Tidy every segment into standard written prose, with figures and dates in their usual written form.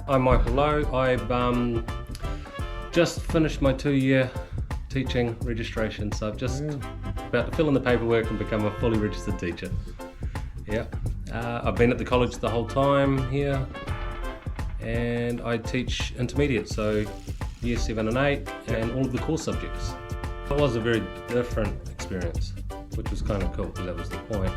I'm Michael Lowe. I've just finished my 2-year teaching registration, so I've just about to fill in the paperwork and become a fully registered teacher. Yeah, I've been at the college the whole time here, and I teach intermediate, so year 7 and 8, and all of the core subjects. It was a very different experience, which was kind of cool because that was the point.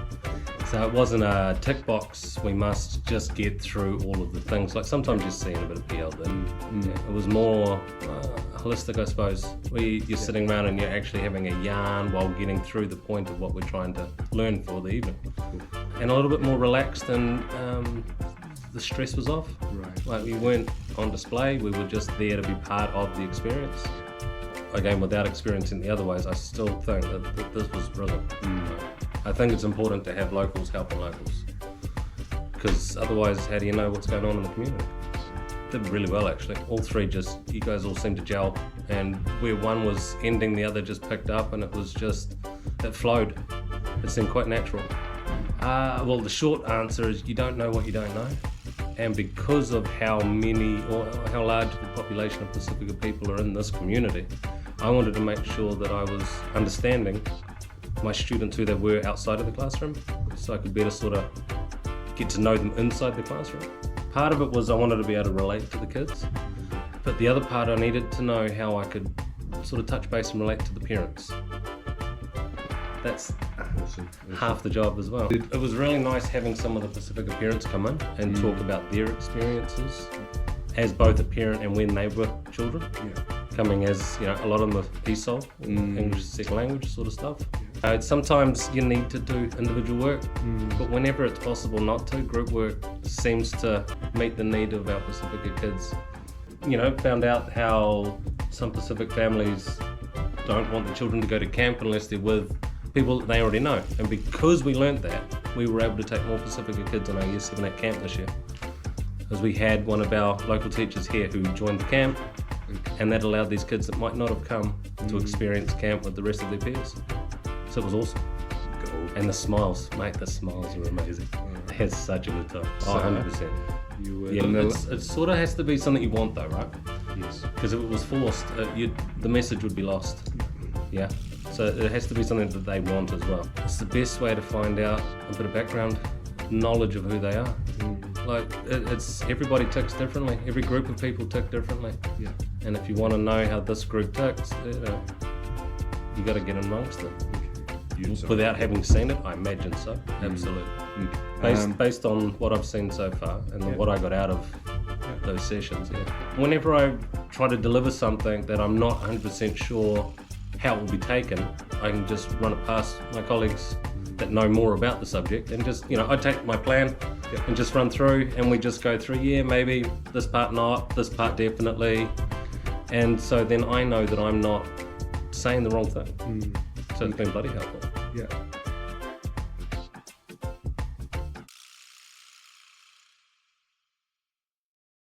So it wasn't a tick box, we must just get through all of the things, like sometimes you're seeing a bit of PL there. Yeah, it was more holistic, I suppose, where you're sitting around and you're actually having a yarn while getting through the point of what we're trying to learn for the evening. And a little bit more relaxed, and the stress was off. Right. Like we weren't on display, we were just there to be part of the experience. Again, without experiencing the other ways, I still think that this was brilliant. I think it's important to have locals helping locals, because otherwise how do you know what's going on in the community? Did really well actually. All three you guys all seemed to gel, and where one was ending, the other just picked up, and it flowed. It seemed quite natural. Well, the short answer is you don't know what you don't know. And because of how many or how large the population of Pasifika people are in this community, I wanted to make sure that I was understanding my students who they were outside of the classroom, so I could better sort of get to know them inside the classroom. Part of it was I wanted to be able to relate to the kids, but the other part I needed to know how I could sort of touch base and relate to the parents. That's half the job as well. It was really nice having some of the Pasifika parents come in and talk about their experiences as both a parent and when they were children. Coming as, a lot of them were ESOL, English as a second language sort of stuff. Sometimes you need to do individual work, but whenever it's possible not to, group work seems to meet the need of our Pasifika kids. Found out how some Pacific families don't want the children to go to camp unless they're with people that they already know. And because we learnt that, we were able to take more Pasifika kids in our year 7 at camp this year. Because we had one of our local teachers here who joined the camp, and that allowed these kids that might not have come to experience camp with the rest of their peers. So it was awesome. And the smiles, mate, the smiles were amazing. They had such a good time. 100%. It sort of has to be something you want though, right? Yes. Because if it was forced, the message would be lost. Yeah. So it has to be something that they want as well. It's the best way to find out a bit of background knowledge of who they are. Like it's everybody ticks differently. Every group of people tick differently. Yeah. And if you want to know how this group ticks, you got to get amongst it. Without having seen it, I imagine so. Absolutely. Based on what I've seen so far and what I got out of those sessions. Yeah. Whenever I try to deliver something that I'm not 100% sure how it will be taken, I can just run it past my colleagues that know more about the subject, and just, I take my plan and just run through, and we just go through, maybe this part not, this part definitely, and so then I know that I'm not saying the wrong thing. So it's been bloody helpful. Yeah.